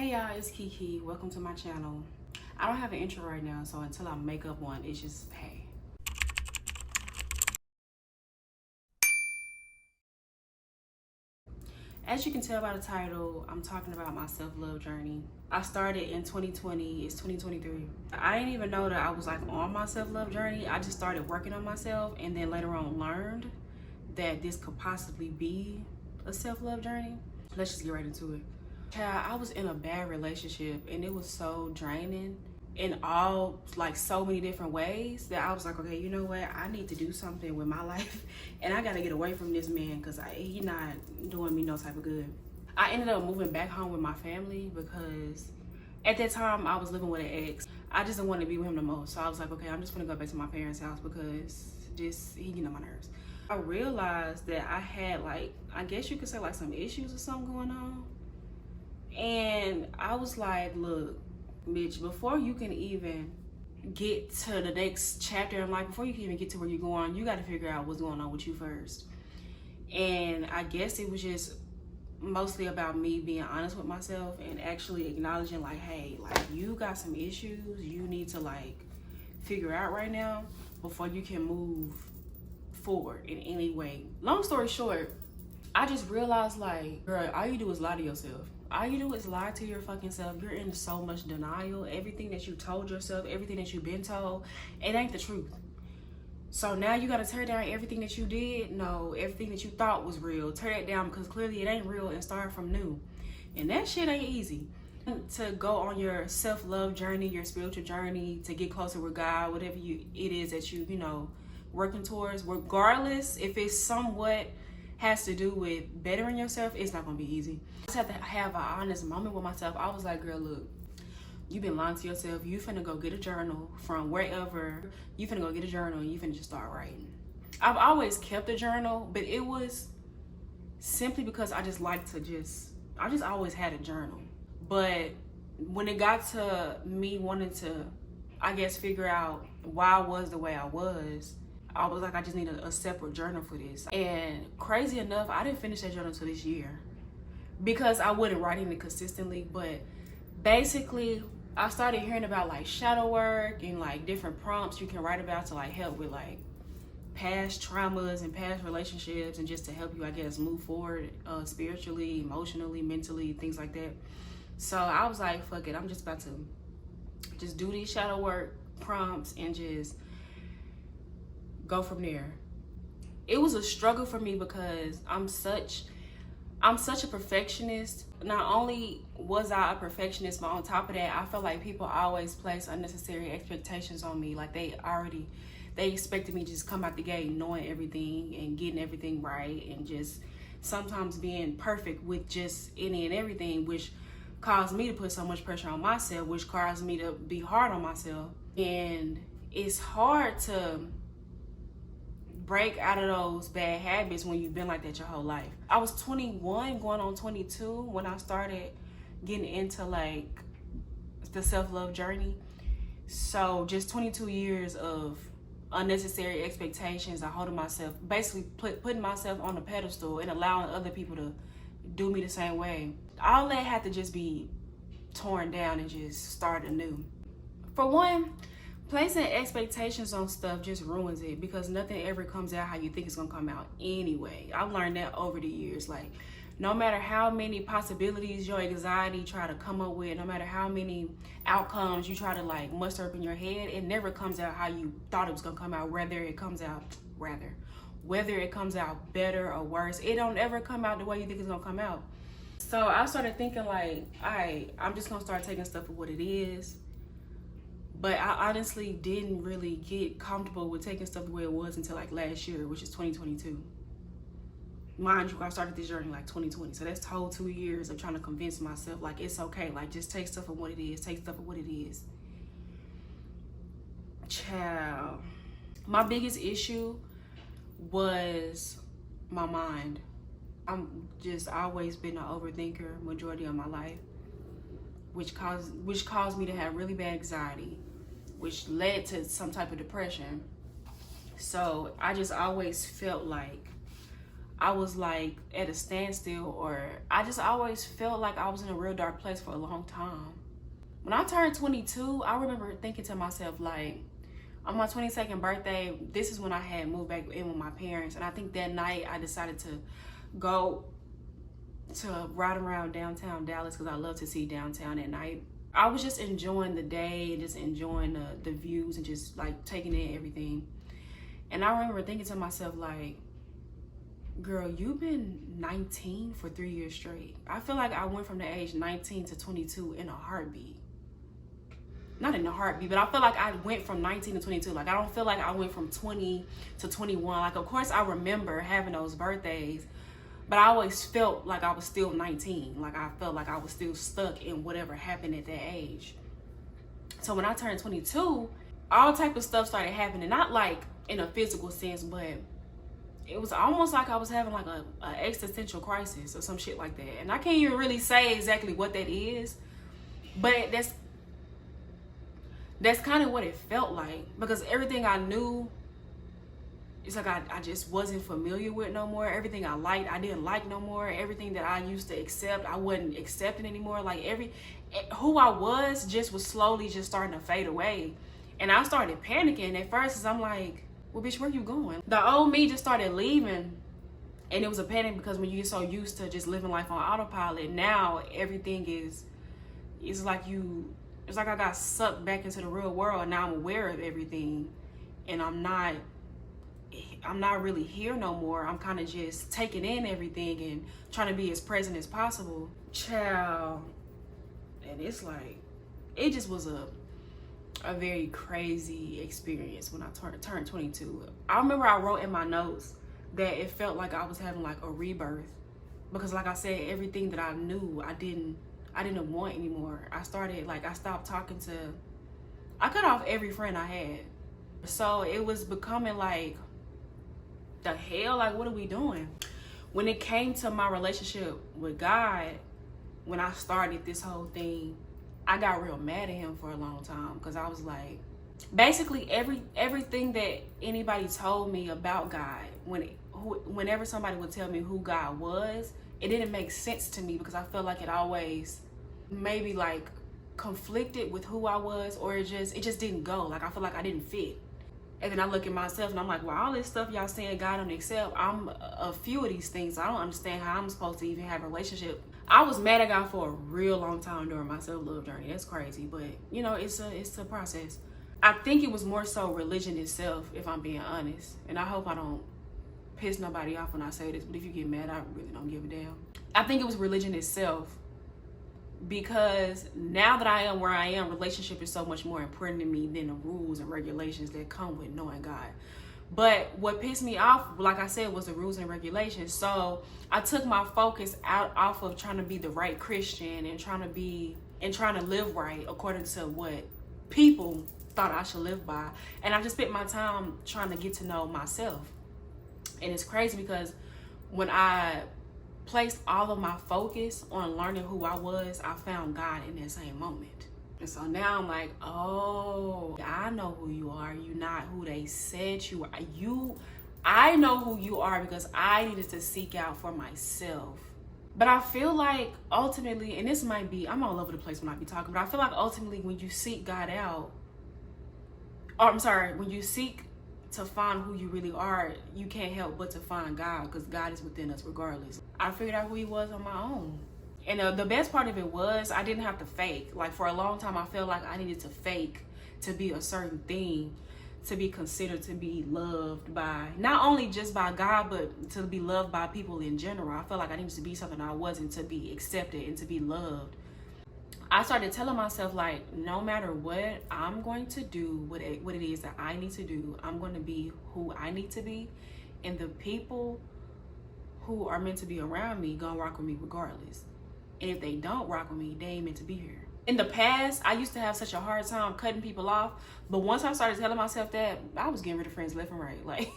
Hey y'all, it's Kiki. Welcome to my channel. I don't have an intro right now, so until I make up one, it's just hey. As you can tell by the title, I'm talking about my self-love journey. I started in 2020, it's 2023. I didn't even know that I was like on my self-love journey. I just started working on myself and then later on learned that this could possibly be a self-love journey. Let's just get right into it. Child, I was in a bad relationship and it was so draining in all like so many different ways that I was like, okay, you know what? I need to do something with my life and I gotta get away from this man because he not doing me no type of good. I ended up moving back home with my family because at that time I was living with an ex. I just didn't want to be with him the most. So I was like, okay, I'm just gonna go back to my parents' house because he get on my nerves. I realized that I had like, I guess you could say like some issues or something going on. And I was like, look, bitch, before you can even get to the next chapter in life, before you can even get to where you're going, you got to figure out what's going on with you first. And I guess it was just mostly about me being honest with myself and actually acknowledging like, hey, like you got some issues you need to like figure out right now before you can move forward in any way. Long story short, I just realized like, girl, all you do is lie to yourself. All you do is lie to your fucking self. You're in so much denial. Everything that you told yourself, everything that you've been told, it ain't the truth. So now you gotta tear down everything that you did. No, everything that you thought was real. Tear that down because clearly it ain't real and start from new. And that shit ain't easy. To go on your self-love journey, your spiritual journey, to get closer with God, whatever it is that you know, working towards, regardless if it's somewhat has to do with bettering yourself, it's not gonna be easy. I just have to have an honest moment with myself. I was like, girl, look, you've been lying to yourself. You finna go get a journal from wherever. You finna go get a journal and you finna just start writing. I've always kept a journal, but it was simply because I just like to I just always had a journal. But when it got to me wanting to, I guess, figure out why I was the way I was like, I just need a separate journal for this. And crazy enough, I didn't finish that journal until this year because I wasn't writing it consistently. But basically, I started hearing about like shadow work and like different prompts you can write about to like help with like past traumas and past relationships and just to help you, I guess, move forward spiritually, emotionally, mentally, things like that. So I was like, fuck it, I'm just about to just do these shadow work prompts and just go from there. It was a struggle for me because I'm such a perfectionist. Not only was I a perfectionist, but on top of that, I felt like people always place unnecessary expectations on me. Like they expected me to just come out the gate knowing everything and getting everything right and just sometimes being perfect with just any and everything, which caused me to put so much pressure on myself, which caused me to be hard on myself. And it's hard to break out of those bad habits when you've been like that your whole life. I was 21 going on 22 when I started getting into like the self-love journey. So just 22 years of unnecessary expectations and holding myself, basically putting myself on a pedestal and allowing other people to do me the same way. All that had to just be torn down and just start anew. For one, placing expectations on stuff just ruins it because nothing ever comes out how you think it's gonna come out anyway. I've learned that over the years. Like, no matter how many possibilities your anxiety try to come up with, no matter how many outcomes you try to like muster up in your head, it never comes out how you thought it was gonna come out. Whether it comes out better or worse, it don't ever come out the way you think it's gonna come out. So I started thinking like, all right, I'm just gonna start taking stuff for what it is. But I honestly didn't really get comfortable with taking stuff the way it was until like last year, which is 2022. Mind you, I started this journey like 2020. So that's whole 2 years of trying to convince myself like it's okay. Like just take stuff for what it is. Take stuff for what it is. Child. My biggest issue was my mind. I'm just always been an overthinker majority of my life, which caused me to have really bad anxiety, which led to some type of depression. So I just always felt like I was like at a standstill, or I just always felt like I was in a real dark place for a long time. When I turned 22, I remember thinking to myself, like, on my 22nd birthday, this is when I had moved back in with my parents. And I think that night I decided to go to ride around downtown Dallas, because I love to see downtown at night. I was just enjoying the day and just enjoying the views and just like taking in everything. And I remember thinking to myself, like, girl, you've been 19 for 3 years straight. I feel like I went from the age 19 to 22 in a heartbeat. Not in a heartbeat, but I feel like I went from 19 to 22. Like, I don't feel like I went from 20 to 21. Like, of course, I remember having those birthdays, but I always felt like I was still 19. Like, I felt like I was still stuck in whatever happened at that age. So when I turned 22, all type of stuff started happening. Not like in a physical sense, but it was almost like I was having like a existential crisis or some shit like that. And I can't even really say exactly what that is, but that's kind of what it felt like, because everything I knew, it's like I just wasn't familiar with no more. Everything I liked, I didn't like no more. Everything that I used to accept, I wasn't accepting anymore. Like, who I was just was slowly just starting to fade away. And I started panicking at first, because I'm like, well, bitch, where you going? The old me just started leaving. And it was a panic, because when you get so used to just living life on autopilot, now everything it's like I got sucked back into the real world. Now I'm aware of everything, and I'm not really here no more. I'm kind of just taking in everything and trying to be as present as possible. Child. And it's like, it just was a very crazy experience when I turned 22. I remember I wrote in my notes that it felt like I was having like a rebirth, because like I said, everything that I knew, I didn't want anymore. I stopped talking to, I cut off every friend I had. So it was becoming like, the hell, like, what are we doing? When it came to my relationship with God, when I started this whole thing, I got real mad at him for a long time, because I was like, basically everything that anybody told me about God, whenever somebody would tell me who God was, it didn't make sense to me, because I felt like it always maybe like conflicted with who I was, or it just didn't go. Like, I feel like I didn't fit. And then I look at myself and I'm like, well, all this stuff y'all saying God don't accept, I'm a few of these things. I don't understand how I'm supposed to even have a relationship. I was mad at God for a real long time during my self-love journey. That's crazy, but you know, it's a process. I think it was more so religion itself, if I'm being honest. And I hope I don't piss nobody off when I say this, but if you get mad, I really don't give a damn. I think it was religion itself, because now that I am where I am, relationship is so much more important to me than the rules and regulations that come with knowing God. But what pissed me off, like I said, was the rules and regulations. So I took my focus off of trying to be the right Christian and trying to live right according to what people thought I should live by. And I just spent my time trying to get to know myself. And it's crazy, because when I placed all of my focus on learning who I was, I found God in that same moment. And so now I'm like, oh, I know who you are. You're not who they said you are. I know who you are, because I needed to seek out for myself. But I feel like ultimately, and this might be, I'm all over the place when I be talking, but I feel like ultimately when you seek God out, when you seek to find who you really are, you can't help but to find God, because God is within us regardless. I figured out who he was on my own. And the best part of it was I didn't have to fake. Like, for a long time, I felt like I needed to fake to be a certain thing, to be considered to be loved by, not only just by God, but to be loved by people in general. I felt like I needed to be something I wasn't, to be accepted and to be loved. I started telling myself, like, no matter what, I'm going to do what it is that I need to do. I'm going to be who I need to be. And the people who are meant to be around me gonna rock with me regardless. And if they don't rock with me, they ain't meant to be here. In the past, I used to have such a hard time cutting people off. But once I started telling myself that, I was getting rid of friends left and right. Like,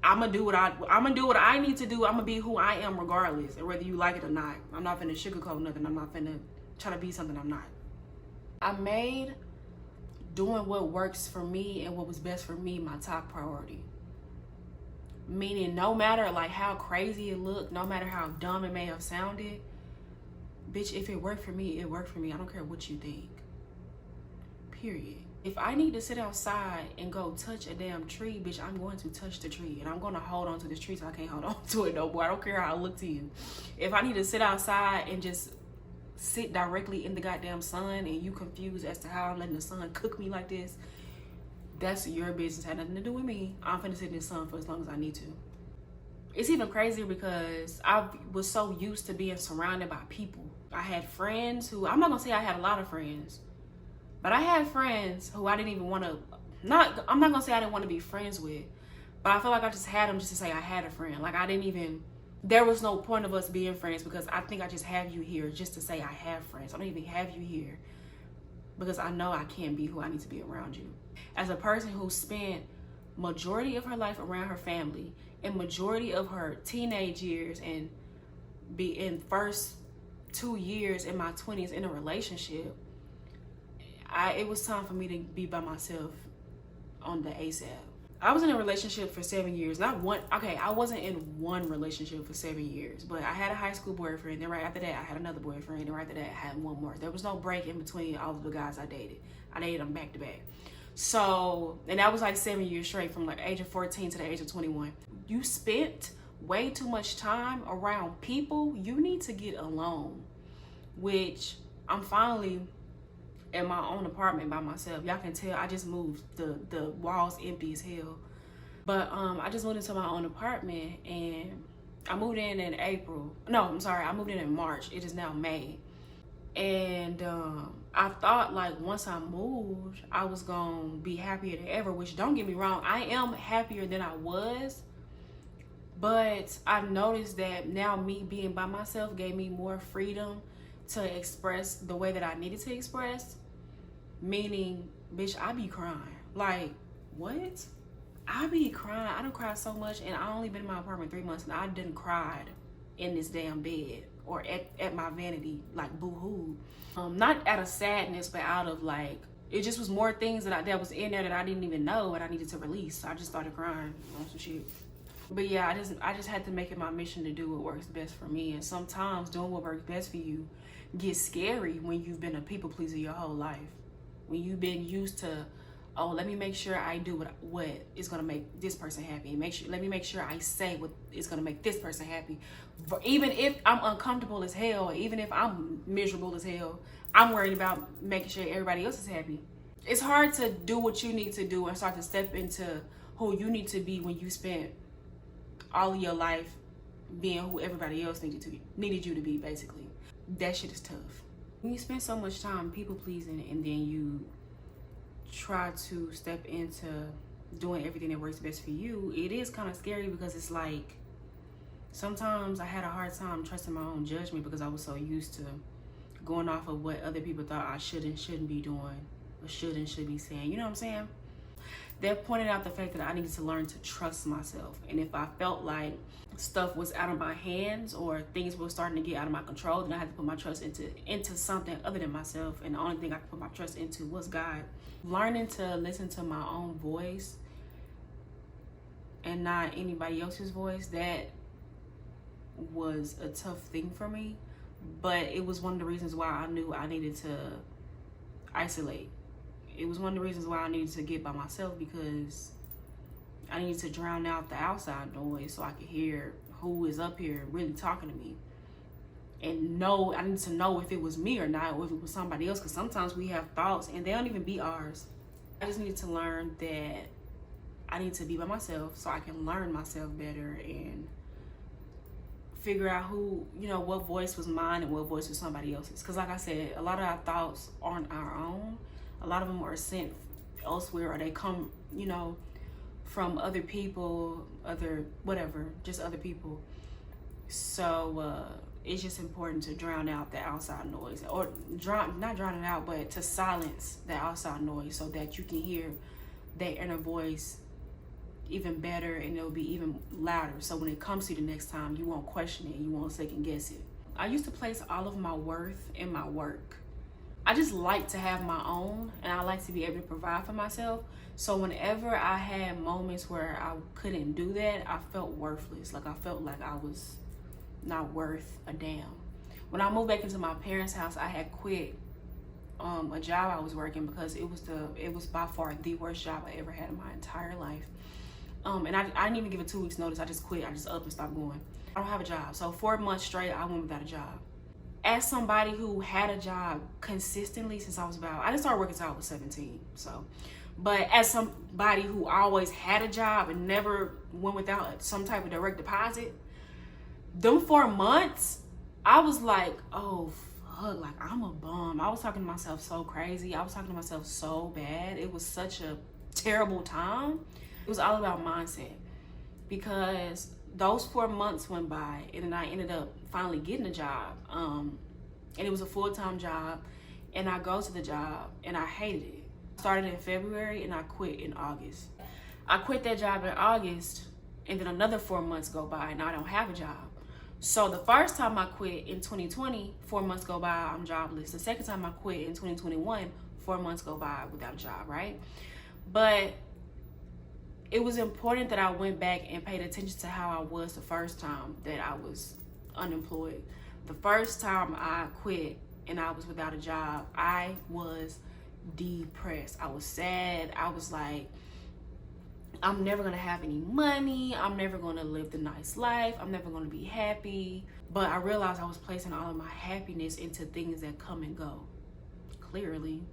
I'm gonna do what I need to do. I'm gonna be who I am regardless, and whether you like it or not. I'm not finna sugarcoat nothing. I'm not finna try to be something I'm not. I made doing what works for me and what was best for me my top priority. Meaning no matter like how crazy it looked, no matter how dumb it may have sounded, bitch, if it worked for me, it worked for me. I don't care what you think. Period. If I need to sit outside and go touch a damn tree, bitch, I'm going to touch the tree. And I'm going to hold on to this tree so I can't hold on to it no more. I don't care how I look to you. If I need to sit outside and just sit directly in the goddamn sun and you confused as to how I'm letting the sun cook me like this, that's your business. Had nothing to do with me. I'm finna sit in the sun for as long as I need to. It's even crazier because I was so used to being surrounded by people. I had friends who, I'm not gonna say I had a lot of friends, but I had friends who I didn't even want to, I'm not gonna say I didn't want to be friends with, but I feel like I just had them just to say I had a friend. Like I didn't even, there was no point of us being friends because I think I just have you here just to say I have friends. I don't even have you here because I know I can't be who I need to be around you. As a person who spent majority of her life around her family and majority of her teenage years and be in first 2 years in my 20s in a relationship, it was time for me to be by myself on the ASAP. I was in a relationship for 7 years. Not one, okay, I wasn't in one relationship for 7 years, but I had a high school boyfriend. Then right after that, I had another boyfriend. Then right after that, I had one more. There was no break in between all of the guys I dated. I dated them back to back. So, and that was like 7 years straight from like age of 14 to the age of 21. You spent way too much time around people. You need to get alone, which I'm finally in my own apartment by myself. Y'all can tell I just moved. The walls empty as hell. But I just moved into my own apartment and I moved in April. No, I'm sorry. I moved in March. It is now May. And I thought like once I moved, I was gonna be happier than ever, which don't get me wrong, I am happier than I was. But I noticed that now me being by myself gave me more freedom to express the way that I needed to express. Meaning, bitch, I be crying. Like, what? I be crying. I done cried so much and I only been in my apartment 3 months and I done cried in this damn bed or at my vanity, like boo-hoo. Not out of sadness, but out of like, it just was more things that was in there that I didn't even know and I needed to release. So I just started crying on some shit. But yeah, I just had to make it my mission to do what works best for me. And sometimes doing what works best for you gets scary when you've been a people pleaser your whole life. When you've been used to, oh, let me make sure I do what is gonna make this person happy. Let me make sure I say what is gonna make this person happy. Even if I'm uncomfortable as hell, even if I'm miserable as hell, I'm worried about making sure everybody else is happy. It's hard to do what you need to do and start to step into who you need to be when you spent all of your life being who everybody else needed you to be, basically. That shit is tough. When you spend so much time people pleasing and then you try to step into doing everything that works best for you, it is kind of scary because it's like sometimes I had a hard time trusting my own judgment because I was so used to going off of what other people thought I should and shouldn't be doing or should and should be saying. You know what I'm saying? That pointed out the fact that I needed to learn to trust myself. And if I felt like stuff was out of my hands or things were starting to get out of my control, then I had to put my trust into something other than myself. And the only thing I could put my trust into was God. Learning to listen to my own voice and not anybody else's voice, that was a tough thing for me. But it was one of the reasons why I knew I needed to isolate. It was one of the reasons why I needed to get by myself, because I needed to drown out the outside noise so I could hear who is up here really talking to me. And I need to know if it was me or not, or if it was somebody else, because sometimes we have thoughts and they don't even be ours. I just needed to learn that I need to be by myself so I can learn myself better and figure out what voice was mine and what voice was somebody else's. Because like I said, a lot of our thoughts aren't our own. A lot of them are sent elsewhere, or they come, from other people, just other people. So it's just important to drown out the outside noise, or not drown it out, but to silence the outside noise so that you can hear that inner voice even better, and it'll be even louder. So when it comes to you the next time, you won't question it, you won't second guess it. I used to place all of my worth in my work. I just like to have my own, and I like to be able to provide for myself. So whenever I had moments where I couldn't do that, I felt worthless. Like I felt like I was not worth a damn. When I moved back into my parents' house, I had quit a job I was working because it was by far the worst job I ever had in my entire life. And I didn't even give it 2 weeks notice. I just quit. I just up and stopped going. I don't have a job. So 4 months straight, I went without a job. As somebody who had a job consistently since I didn't start working until I was 17. But as somebody who always had a job and never went without some type of direct deposit, them 4 months, I was like, oh fuck, like I'm a bum. I was talking to myself so crazy. I was talking to myself so bad. It was such a terrible time. It was all about mindset, because those 4 months went by and then I ended up finally getting a job. And it was a full-time job, and I go to the job and I hated it. I started in February and I quit in August. I quit that job in August, and then another 4 months go by and I don't have a job. So the first time I quit in 2020, 4 months go by, I'm jobless. The second time I quit in 2021, 4 months go by without a job, right? But it was important that I went back and paid attention to how I was the first time that I was unemployed. The first time I quit and I was without a job, I was depressed. I was sad. I was like, I'm never gonna have any money. I'm never gonna live the nice life. I'm never gonna be happy. But I realized I was placing all of my happiness into things that come and go. Clearly,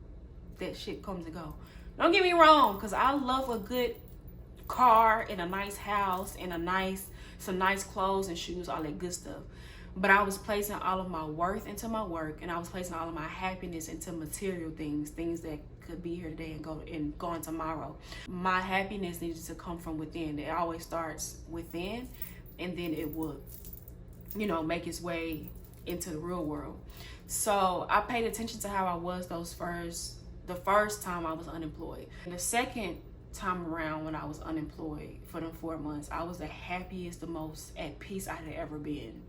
that shit comes and go. Don't get me wrong, because I love a good car and a nice house and some nice clothes and shoes, all that good stuff. But I was placing all of my worth into my work, and I was placing all of my happiness into material things that could be here today and gone tomorrow. My happiness needed to come from within. It always starts within, and then it would, make its way into the real world. So I paid attention to how I was the first time I was unemployed. And the second time around when I was unemployed for them 4 months, I was the happiest, the most at peace I had ever been.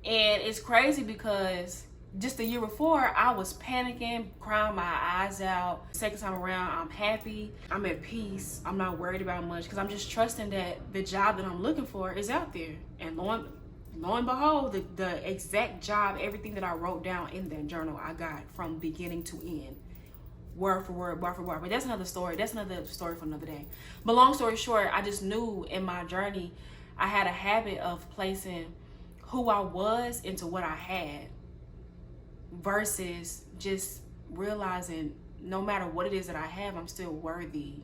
And it's crazy because just the year before, I was panicking, crying my eyes out. Second time around, I'm happy, I'm at peace, I'm not worried about much, because I'm just trusting that the job that I'm looking for is out there. And lo and behold, the exact job, everything that I wrote down in that journal, I got from beginning to end. Word for word, word for word. But that's another story. That's another story for another day. But long story short, I just knew in my journey, I had a habit of placing who I was into what I had, versus just realizing no matter what it is that I have, I'm still worthy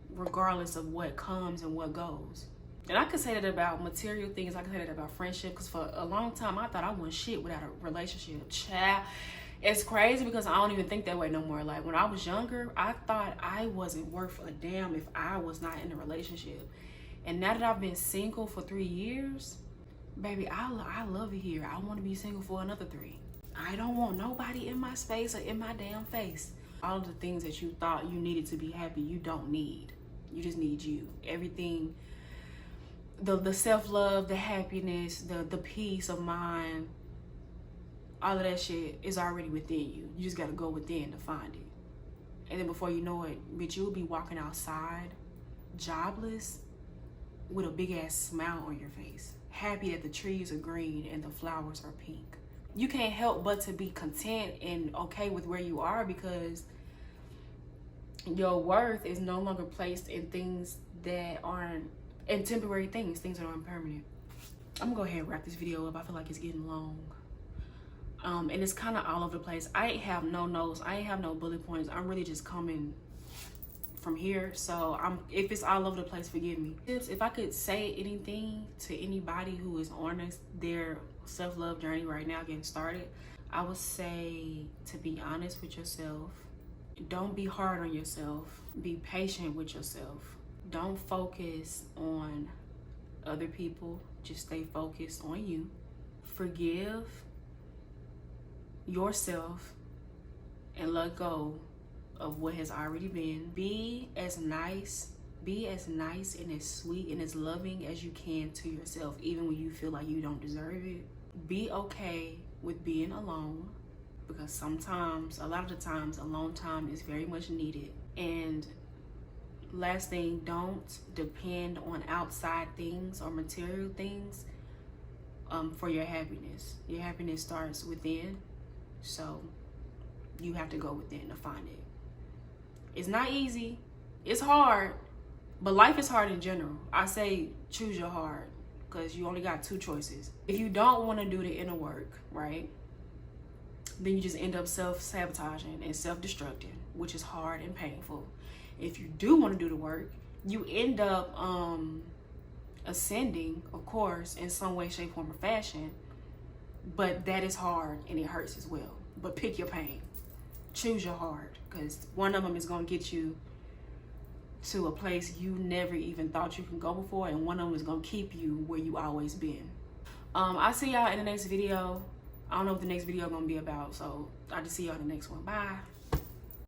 regardless of what comes and what goes. And I could say that about material things. I could say that about friendship, because for a long time I thought I wasn't shit without a relationship. Child, it's crazy because I don't even think that way no more. Like when I was younger, I thought I wasn't worth a damn if I was not in a relationship. And now that I've been single for 3 years, baby, I love it here. I want to be single for another 3. I don't want nobody in my space or in my damn face. All of the things that you thought you needed to be happy, you don't need. You just need you. Everything, the self-love, the happiness, the peace of mind, all of that shit is already within you. You just got to go within to find it. And then before you know it, bitch, you'll be walking outside jobless with a big ass smile on your face, happy that the trees are green and the flowers are pink. You can't help but to be content and okay with where you are, because your worth is no longer placed in things that aren't, in temporary things that aren't permanent. I'm gonna go ahead and wrap this video up. I feel like it's getting long. And it's kind of all over the place. I ain't have no notes. I ain't have no bullet points. I'm really just coming from here. So if it's all over the place, forgive me. If I could say anything to anybody who is on their self-love journey right now, getting started, I would say to be honest with yourself. Don't be hard on yourself. Be patient with yourself. Don't focus on other people. Just stay focused on you. Forgive yourself and let go of what has already been. Be as nice and as sweet and as loving as you can to yourself, even when you feel like you don't deserve it. Be okay with being alone. because sometimes, a lot of the times, alone time is very much needed. And last thing, don't depend on outside things or material things for your happiness. Your happiness starts within, so you have to go within to find it. It's not easy, it's hard, but life is hard in general. I say choose your heart, because you only got two choices. If you don't want to do the inner work, right, then you just end up self-sabotaging and self-destructing, which is hard and painful. If you do want to do the work, you end up ascending, of course, in some way, shape, form, or fashion, but that is hard and it hurts as well. But pick your pain. Choose your heart, because one of them is going to get you to a place you never even thought you can go before, and one of them is going to keep you where you always been. I'll see y'all in the next video. I don't know what the next video is going to be about, so I'll just see y'all in the next one. Bye.